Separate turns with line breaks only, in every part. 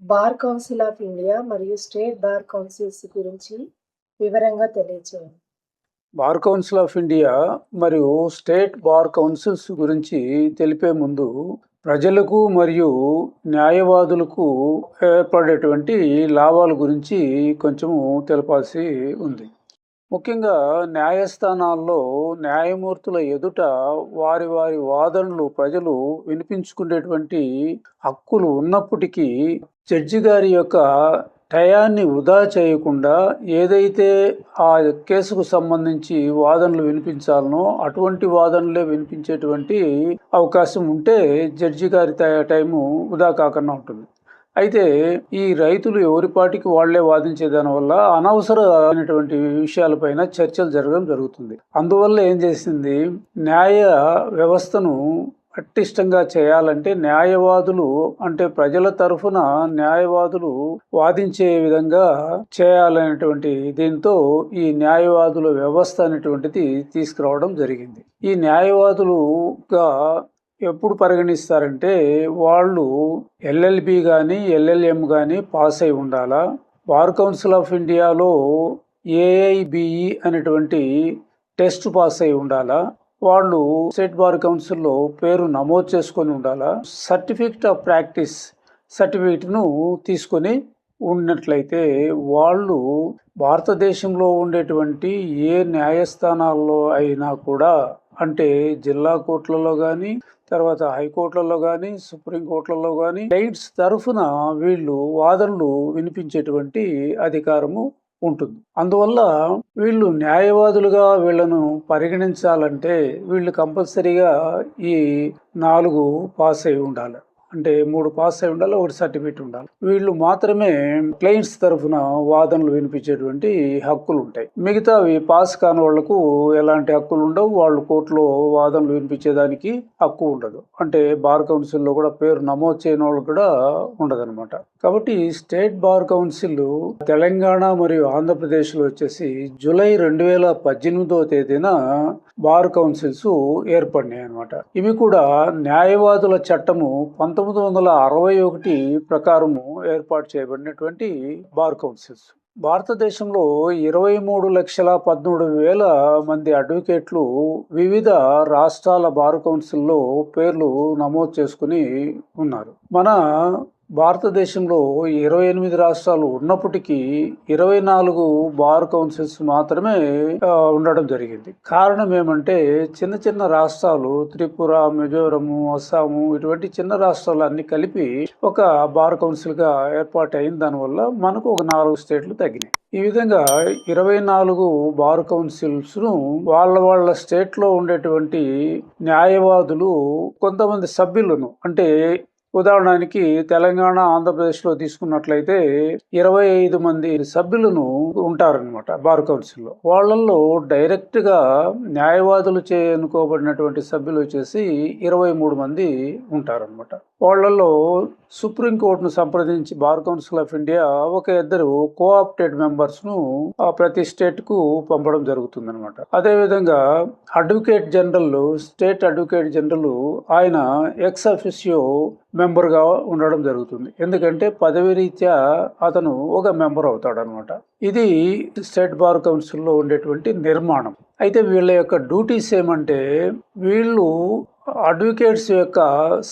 Bar council of India మరియు state bar councils గురించి వివరంగా తెలియచేయండి.
బార్ కౌన్సిల్ ఆఫ్ ఇండియా మరియు స్టేట్ బార్ కౌన్సిల్స్ గురించి తెలిపే ముందు ప్రజలకు మరియు న్యాయవాదులకు ఏర్పడేటువంటి లాభాల గురించి కొంచెము తెలపాల్సి ఉంది. ముఖ్యంగా న్యాయస్థానాల్లో న్యాయమూర్తుల ఎదుట వారి వారి వాదనలు ప్రజలు వినిపించుకునేటువంటి హక్కులు ఉన్నప్పటికీ జడ్జి గారి యొక్క టయాన్ని వృధా చేయకుండా ఏదైతే ఆ కేసుకు సంబంధించి వాదనలు వినిపించాలనో అటువంటి వాదనలే వినిపించేటువంటి అవకాశం ఉంటే జడ్జి గారి టైము వృధా కాకుండా ఉంటుంది. అయితే ఈ రైతులు ఎవరిపాటికి వాళ్లే వాదించే దానివల్ల అనవసరమైనటువంటి విషయాలపైన చర్చలు జరగడం జరుగుతుంది. అందువల్ల ఏం చేసింది, న్యాయ వ్యవస్థను పటిష్టంగా చేయాలంటే న్యాయవాదులు అంటే ప్రజల తరఫున న్యాయవాదులు వాదించే విధంగా చేయాలనేటువంటి దీంతో ఈ న్యాయవాదుల వ్యవస్థ అనేటువంటిది తీసుకురావడం జరిగింది. ఈ న్యాయవాదులుగా ఎప్పుడు పరిగణిస్తారంటే వాళ్ళు ఎల్ఎల్బి కానీ ఎల్ఎల్ఎం కానీ పాస్ అయి ఉండాలా, బార్ కౌన్సిల్ ఆఫ్ ఇండియాలో ఏఐబిఈ అనేటువంటి టెస్ట్ పాస్ అయి ఉండాలా, వాళ్ళు స్టేట్ బార్ కౌన్సిల్లో పేరు నమోదు చేసుకొని ఉండాలా, సర్టిఫికెట్ ఆఫ్ ప్రాక్టీస్ సర్టిఫికెట్ను తీసుకొని ఉన్నట్లయితే వాళ్ళు భారతదేశంలో ఉండేటువంటి ఏ న్యాయస్థానాల్లో అయినా కూడా అంటే జిల్లా కోర్టులలో కానీ తర్వాత హైకోర్టులలో కానీ సుప్రీంకోర్టులలో కానీ క్లయింట్స్ తరఫున వీళ్ళు వాదనలు వినిపించేటువంటి అధికారము ఉంటుంది. అందువల్ల వీళ్ళు న్యాయవాదులుగా వీళ్ళను పరిగణించాలంటే వీళ్ళు కంపల్సరీగా ఈ 4 పాస్ అయి ఉండాలి. అంటే 3 పాస్ అయి ఉండాలి, 1 సర్టిఫికేట్ ఉండాలి. వీళ్ళు మాత్రమే క్లయింట్స్ తరఫున వాదనలు వినిపించేటువంటి హక్కులు ఉంటాయి. మిగతావి పాస్ కాని వాళ్లకు ఎలాంటి హక్కులు ఉండవు. వాళ్ళు కోర్టులో వాదనలు వినిపించేదానికి హక్కు ఉండదు. అంటే బార్ కౌన్సిల్లో కూడా పేరు నమోదు చేయని వాళ్ళు కూడా ఉండదన్నమాట. కాబట్టి స్టేట్ బార్ కౌన్సిల్ తెలంగాణ మరియు ఆంధ్రప్రదేశ్లో వచ్చేసి జూలై 2018వ తేదీన బార్ కౌన్సిల్స్ ఏర్పడినాయి అన్నమాట. ఇవి కూడా న్యాయవాదుల చట్టము 1961 ప్రకారము ఏర్పాటు చేయబడినటువంటి బార్ కౌన్సిల్స్. భారతదేశంలో 23,13,000 మంది అడ్వకేట్లు వివిధ రాష్ట్రాల బార్ కౌన్సిల్లో పేర్లు నమోదు చేసుకుని ఉన్నారు. మన భారతదేశంలో 28 రాష్ట్రాలు ఉన్నప్పటికీ 24 బార్ కౌన్సిల్స్ మాత్రమే ఉండడం జరిగింది. కారణం ఏమంటే చిన్న చిన్న రాష్ట్రాలు త్రిపుర, మిజోరము, అస్సాము ఇటువంటి చిన్న రాష్ట్రాలు అన్ని కలిపి ఒక బార్ కౌన్సిల్ గా ఏర్పాటు అయిన దానివల్ల మనకు ఒక 4 స్టేట్లు తగ్గినాయి. ఈ విధంగా 24 బార్ కౌన్సిల్స్ ను వాళ్ళ స్టేట్ లో ఉండేటువంటి న్యాయవాదులు కొంతమంది సభ్యులను అంటే ఉదాహరణకి తెలంగాణ, ఆంధ్రప్రదేశ్లో తీసుకున్నట్లయితే 25 మంది సభ్యులను ఉంటారనమాట బార్ కౌన్సిల్లో. వాళ్ళల్లో డైరెక్ట్గా న్యాయవాదులు ఎన్నుకోబడినటువంటి సభ్యులు వచ్చేసి 23 మంది ఉంటారనమాట. వాళ్ళల్లో సుప్రీంకోర్టును సంప్రదించి బార్ కౌన్సిల్ ఆఫ్ ఇండియా ఒక 2 కోఆప్టెడ్ మెంబర్స్ ను ప్రతి స్టేట్ కు పంపడం జరుగుతుంది అనమాట. అదేవిధంగా advocate general, state advocate general ఆయన ఎక్స్ అఫిషియో మెంబర్ గా ఉండడం జరుగుతుంది. ఎందుకంటే పదవి రీత్యా అతను ఒక మెంబర్ అవుతాడు అనమాట. ఇది స్టేట్ బార్ కౌన్సిల్లో ఉండేటువంటి నిర్మాణం. అయితే వీళ్ళ యొక్క డ్యూటీస్ ఏమంటే వీళ్ళు అడ్వకేట్స్ యొక్క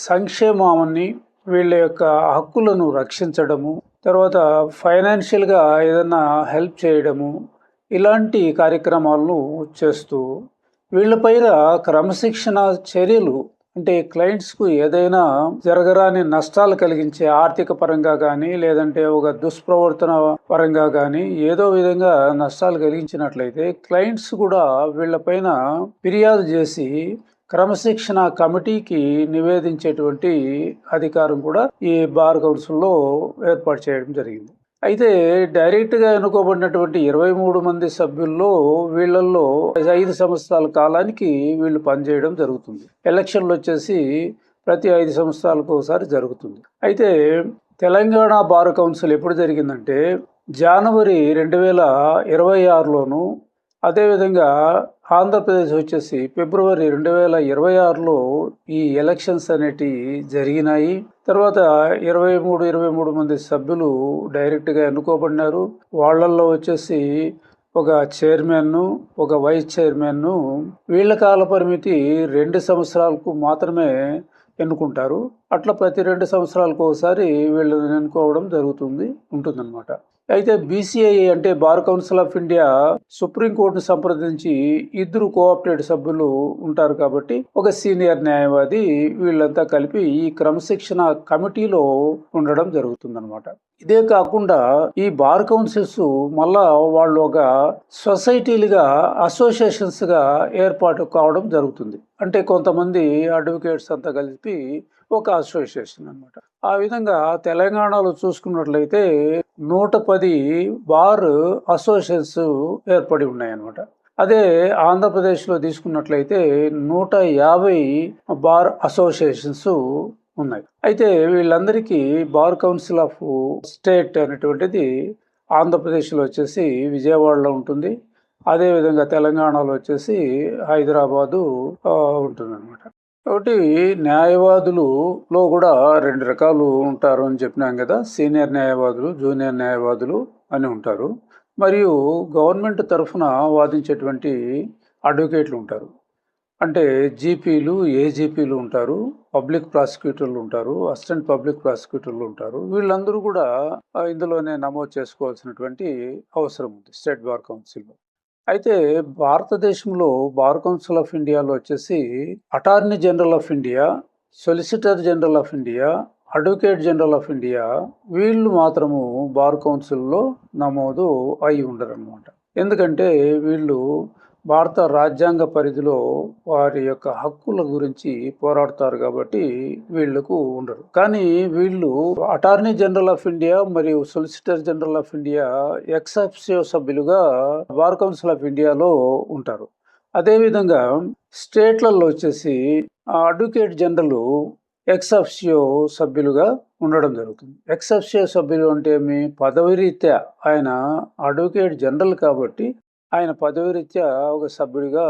సంక్షేమాన్ని, వీళ్ళ యొక్క హక్కులను రక్షించడము, తర్వాత ఫైనాన్షియల్గా ఏదైనా హెల్ప్ చేయడము, ఇలాంటి కార్యక్రమాలను చేస్తూ వీళ్ళపైన క్రమశిక్షణ చర్యలు అంటే క్లయింట్స్కు ఏదైనా జరగరాని నష్టాలు కలిగించే ఆర్థిక పరంగా కానీ లేదంటే ఒక దుష్ప్రవర్తన పరంగా కానీ ఏదో విధంగా నష్టాలు కలిగించినట్లయితే క్లయింట్స్ కూడా వీళ్ళపైన ఫిర్యాదు చేసి క్రమశిక్షణ కమిటీకి నివేదించేటువంటి అధికారం కూడా ఈ బార్ కౌన్సిల్లో ఏర్పాటు చేయడం జరిగింది. అయితే డైరెక్ట్గా ఎన్నుకోబడినటువంటి 23 మంది సభ్యుల్లో వీళ్ళల్లో 5 సంవత్సరాల కాలానికి వీళ్ళు పనిచేయడం జరుగుతుంది. ఎలక్షన్లు వచ్చేసి ప్రతి 5 సంవత్సరాలకు ఒకసారి జరుగుతుంది. అయితే తెలంగాణ బార్ కౌన్సిల్ ఎప్పుడు జరిగిందంటే జనవరి 2026లోను, అదేవిధంగా ఆంధ్రప్రదేశ్ వచ్చేసి ఫిబ్రవరి 2026లో ఈ ఎలక్షన్స్ అనేటివి జరిగినాయి. తర్వాత 23 మంది సభ్యులు డైరెక్ట్గా ఎన్నుకోబడినారు. వాళ్ళల్లో వచ్చేసి ఒక చైర్మన్, ఒక వైస్ చైర్మన్. వీళ్ళ కాల పరిమితి 2 సంవత్సరాలకు మాత్రమే ఎన్నుకుంటారు. అట్లా ప్రతి 2 సంవత్సరాలకు ఒకసారి వీళ్ళని ఎన్నుకోవడం ఉంటుందన్నమాట. అయితే బీసీఐ అంటే బార్ కౌన్సిల్ ఆఫ్ ఇండియా సుప్రీంకోర్టును సంప్రదించి 2 కోఆప్టెడ్ సభ్యులు ఉంటారు కాబట్టి ఒక సీనియర్ న్యాయవాది వీళ్ళంతా కలిపి ఈ క్రమశిక్షణ కమిటీలో ఉండడం జరుగుతుందన్నమాట. ఇదే కాకుండా ఈ బార్ కౌన్సిల్స్ మళ్ళా వాళ్ళు ఒక సొసైటీలుగా, అసోసియేషన్స్ గా ఏర్పాటు కావడం జరుగుతుంది. అంటే కొంతమంది అడ్వకేట్స్ అంతా కలిపి ఒక అసోసియేషన్ అన్నమాట. ఆ విధంగా తెలంగాణలో చూసుకున్నట్లయితే 110 బార్ అసోసియేషన్స్ ఏర్పడి ఉన్నాయన్నమాట. అదే ఆంధ్రప్రదేశ్లో తీసుకున్నట్లయితే 150 బార్ అసోసియేషన్స్ ఉన్నాయి. అయితే వీళ్ళందరికీ బార్ కౌన్సిల్ ఆఫ్ స్టేట్ అనేటువంటిది ఆంధ్రప్రదేశ్లో వచ్చేసి విజయవాడలో ఉంటుంది. అదేవిధంగా తెలంగాణలో వచ్చేసి హైదరాబాదు ఉంటుందన్నమాట. కాబట్టి న్యాయవాదులలో కూడా 2 రకాలు ఉంటారు అని చెప్పినాం కదా. సీనియర్ న్యాయవాదులు, జూనియర్ న్యాయవాదులు అని ఉంటారు. మరియు గవర్నమెంట్ తరఫున వాదించేటువంటి అడ్వకేట్లు ఉంటారు. అంటే జీపీలు, ఏజీపీలు ఉంటారు, పబ్లిక్ ప్రాసిక్యూటర్లు ఉంటారు, అసిస్టెంట్ పబ్లిక్ ప్రాసిక్యూటర్లు ఉంటారు. వీళ్ళందరూ కూడా ఇందులోనే నమోదు చేసుకోవాల్సినటువంటి అవసరం ఉంది స్టేట్ బార్ కౌన్సిల్లో. అయితే భారతదేశంలో బార్ కౌన్సిల్ ఆఫ్ ఇండియాలో వచ్చేసి attorney general of India, solicitor general of India, advocate general of India వీళ్ళు మాత్రము బార్ కౌన్సిల్లో నమోదు అయి ఉండరు అన్నమాట. ఎందుకంటే వీళ్ళు భారత రాజ్యాంగ పరిధిలో వారి యొక్క హక్కుల గురించి పోరాడతారు కాబట్టి వీళ్లకు ఉండరు. కానీ వీళ్ళు అటార్నీ జనరల్ ఆఫ్ ఇండియా మరియు solicitor general of India ex officio సభ్యులుగా బార్ కౌన్సిల్ ఆఫ్ ఇండియాలో ఉంటారు. అదేవిధంగా స్టేట్లలో వచ్చేసి అడ్వకేట్ జనరల్ ఎక్స్ అఫిషియో సభ్యులుగా ఉండడం జరుగుతుంది. ఎక్స్ అఫిషియో సభ్యులు అంటే మీ పదవిరీత్యా ఆయన అడ్వకేట్ జనరల్ కాబట్టి ఆయన పదవిరీత్యా ఒక సభ్యుడిగా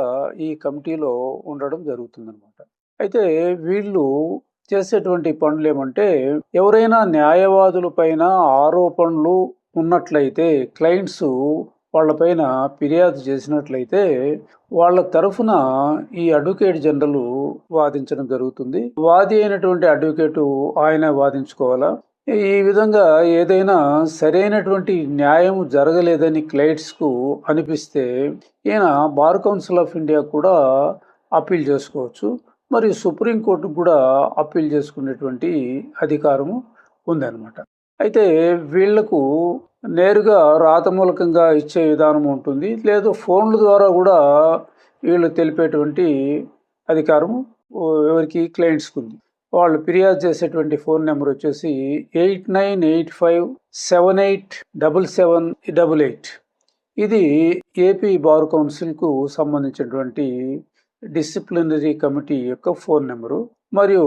ఈ కమిటీలో ఉండడం జరుగుతుందన్నమాట. అయితే వీళ్ళు చేసేటువంటి పనులు ఏమంటే, ఎవరైనా న్యాయవాదుల పైన ఆరోపణలు ఉన్నట్లయితే, క్లయింట్స్ వాళ్ళపైన ఫిర్యాదు చేసినట్లయితే వాళ్ళ తరఫున ఈ అడ్వకేట్ జనరల్ వాదించడం జరుగుతుంది. వాది అయినటువంటి అడ్వకేటు ఆయన వాదించుకోవాలా. ఈ విధంగా ఏదైనా సరైనటువంటి న్యాయం జరగలేదని క్లయింట్స్కు అనిపిస్తే ఈయన బార్ కౌన్సిల్ ఆఫ్ ఇండియా కూడా అప్పీల్ చేసుకోవచ్చు. మరియు సుప్రీంకోర్టుకు కూడా అప్పీల్ చేసుకునేటువంటి అధికారము ఉందన్నమాట. అయితే వీళ్లకు నేరుగా రాతమూలకంగా ఇచ్చే విధానం ఉంటుంది, లేదు ఫోన్ల ద్వారా కూడా వీళ్ళు తెలిపేటువంటి అధికారము ఎవరికి, క్లయింట్స్కి ఉంది. వాళ్ళు ఫిర్యాదు చేసేటువంటి ఫోన్ నెంబర్ వచ్చేసి 8985787788. ఇది ఏపీ బార్ కౌన్సిల్కు సంబంధించినటువంటి డిసిప్లినరీ కమిటీ యొక్క ఫోన్ నెంబరు. మరియు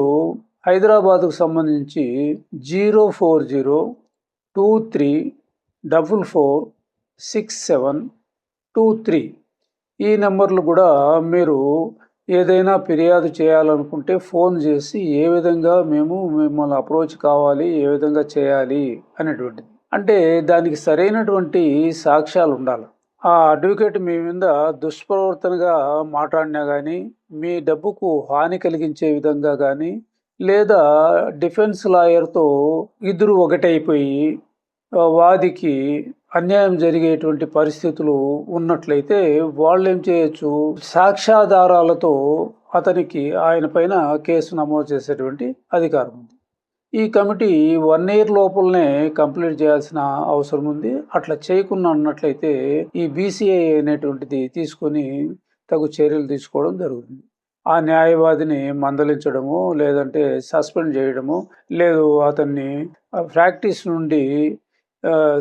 హైదరాబాద్కు సంబంధించి 04023446723 ఈ నెంబర్లు కూడా మీరు ఏదైనా ఫిర్యాదు చేయాలనుకుంటే ఫోన్ చేసి ఏ విధంగా మేము మిమ్మల్ని అప్రోచ్ కావాలి, ఏ విధంగా చేయాలి అనేటువంటిది. అంటే దానికి సరైనటువంటి సాక్ష్యాలు ఉండాలి. ఆ అడ్వకేట్ మీ మీద దుష్ప్రవర్తనగా మాట్లాడినా కానీ, మీ డబ్బుకు హాని కలిగించే విధంగా కానీ, లేదా డిఫెన్స్ లాయర్తో ఇద్దరు ఒకటైపోయి వాదికి అన్యాయం జరిగేటువంటి పరిస్థితులు ఉన్నట్లయితే వాళ్ళు ఏం చేయొచ్చు, సాక్ష్యాధారాలతో అతనికి ఆయన పైన కేసు నమోదు చేసేటువంటి అధికారం ఉంది. ఈ కమిటీ 1 year లోపలనే కంప్లీట్ చేయాల్సిన అవసరం ఉంది. అట్లా చేయకుండా ఉన్నట్లయితే ఈ బీసీఐ అనేటువంటిది తీసుకొని తగు చర్యలు తీసుకోవడం జరుగుతుంది. ఆ న్యాయవాదిని మందలించడము, లేదంటే సస్పెండ్ చేయడము, లేదు అతన్ని ప్రాక్టీస్ నుండి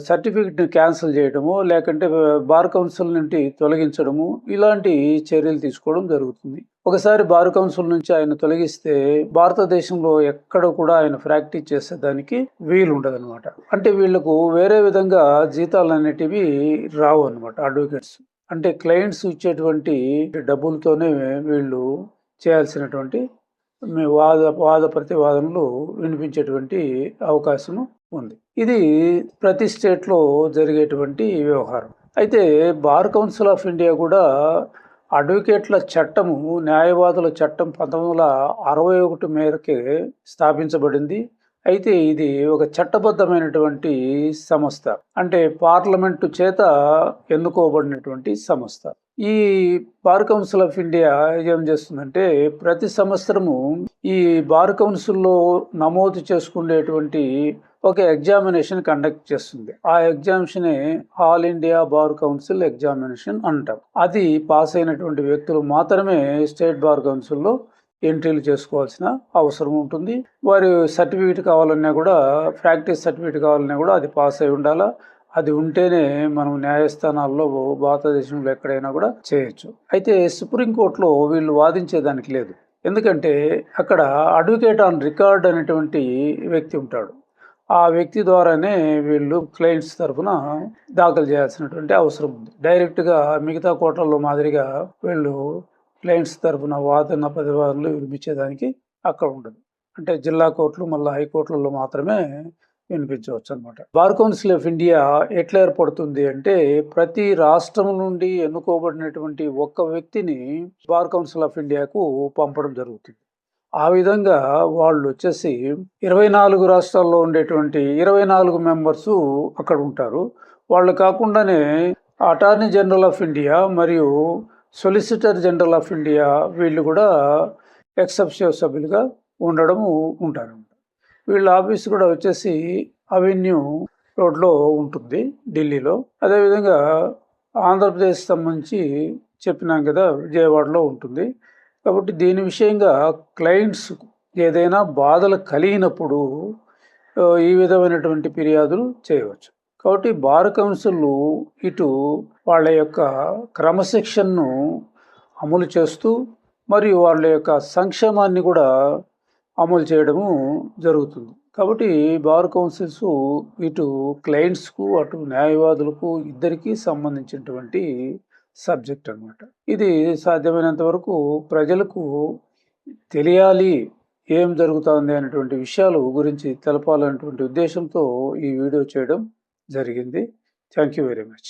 సర్టిఫికెట్ని క్యాన్సిల్ చేయడము, లేకంటే బార్ కౌన్సిల్ నుండి తొలగించడము, ఇలాంటి చర్యలు తీసుకోవడం జరుగుతుంది. ఒకసారి బార్ కౌన్సిల్ నుంచి ఆయన తొలగిస్తే భారతదేశంలో ఎక్కడ కూడా ఆయన ప్రాక్టీస్ చేసేదానికి వీలు ఉండదన్నమాట. అంటే వీళ్లకు వేరే విధంగా జీతాలు అనేటివి రావు అన్నమాట అడ్వకేట్స్. అంటే క్లయింట్స్ ఇచ్చేటువంటి డబ్బులతోనే వీళ్ళు చేయాల్సినటువంటి వాద ప్రతివాదనలు వినిపించేటువంటి అవకాశం ఉంది. ఇది ప్రతి స్టేట్లో జరిగేటువంటి వ్యవహారం. అయితే బార్ కౌన్సిల్ ఆఫ్ ఇండియా కూడా అడ్వకేట్ల చట్టము, న్యాయవాదుల చట్టం 1961 మేరకే స్థాపించబడింది. అయితే ఇది ఒక చట్టబద్ధమైనటువంటి సంస్థ, అంటే పార్లమెంటు చేత ఎన్నుకోబడినటువంటి సంస్థ. ఈ బార్ కౌన్సిల్ ఆఫ్ ఇండియా ఏం చేస్తుందంటే ప్రతి సంవత్సరము ఈ బార్ కౌన్సిల్లో నమోదు చేసుకునేటువంటి ఒక ఎగ్జామినేషన్ కండక్ట్ చేస్తుంది. ఆ ఎగ్జామినేషనే all India bar council examination అంటాం. అది పాస్ అయినటువంటి వ్యక్తులు మాత్రమే స్టేట్ బార్ కౌన్సిల్లో ఎంట్రీలు చేసుకోవాల్సిన అవసరం ఉంటుంది. వారి సర్టిఫికేట్ కావాలన్నా కూడా, ప్రాక్టీస్ సర్టిఫికేట్ కావాలన్నా కూడా అది పాస్ అయి ఉండాలా. అది ఉంటేనే మనం న్యాయస్థానాల్లో భారతదేశంలో ఎక్కడైనా కూడా చేయొచ్చు. అయితే సుప్రీంకోర్టులో వీళ్ళు వాదించేదానికి లేదు. ఎందుకంటే అక్కడ అడ్వకేట్ ఆన్ రికార్డ్ అనేటువంటి వ్యక్తి ఉంటాడు. ఆ వ్యక్తి ద్వారానే వీళ్ళు క్లయింట్స్ తరఫున దాఖలు చేయాల్సినటువంటి అవసరం ఉంది. డైరెక్ట్గా మిగతా కోర్టుల్లో మాదిరిగా వీళ్ళు క్లయింట్స్ తరఫున వాదన ప్రతివాదనలు వినిపించేదానికి అక్కడ ఉండదు. అంటే జిల్లా కోర్టులు మళ్ళీ హైకోర్టులలో మాత్రమే వినిపించవచ్చు అనమాట. బార్ కౌన్సిల్ ఆఫ్ ఇండియా ఎట్లా ఏర్పడుతుంది అంటే ప్రతి రాష్ట్రం నుండి ఎన్నుకోబడినటువంటి ఒక్క వ్యక్తిని బార్ కౌన్సిల్ ఆఫ్ ఇండియాకు పంపడం జరుగుతుంది. ఆ విధంగా వాళ్ళు వచ్చేసి 24 రాష్ట్రాల్లో ఉండేటువంటి 24 మెంబర్సు అక్కడ ఉంటారు. వాళ్ళు కాకుండానే అటార్నీ జనరల్ ఆఫ్ ఇండియా మరియు సొలిసిటర్ జనరల్ ఆఫ్ ఇండియా వీళ్ళు కూడా ఎక్సెప్షివ్ సభ్యులుగా ఉంటారు. వీళ్ళ ఆఫీస్ కూడా వచ్చేసి అవెన్యూ రోడ్లో ఉంటుంది ఢిల్లీలో. అదేవిధంగా ఆంధ్రప్రదేశ్ సంబంధించి చెప్పినాం కదా, విజయవాడలో ఉంటుంది. కాబట్టి దీని విషయంగా క్లయింట్స్ ఏదైనా బాధలు కలిగినప్పుడు ఈ విధమైనటువంటి ఫిర్యాదులు చేయవచ్చు. కాబట్టి బార్ కౌన్సిల్ ఇటు వాళ్ళ యొక్క క్రమశిక్షణను అమలు చేస్తూ మరియు వాళ్ళ యొక్క సంక్షేమాన్ని కూడా అమలు చేయడము జరుగుతుంది. కాబట్టి బార్ కౌన్సిల్స్ ఇటు క్లయింట్స్కు అటు న్యాయవాదులకు ఇద్దరికీ సంబంధించినటువంటి సబ్జెక్ట్ అన్నమాట. ఇది సాధ్యమైనంత వరకు ప్రజలకు తెలియాలి, ఏం జరుగుతుంది అనేటువంటి విషయాలు గురించి తెలపాలనేటువంటి ఉద్దేశంతో ఈ వీడియో చేయడం జరిగింది. Thank you very much.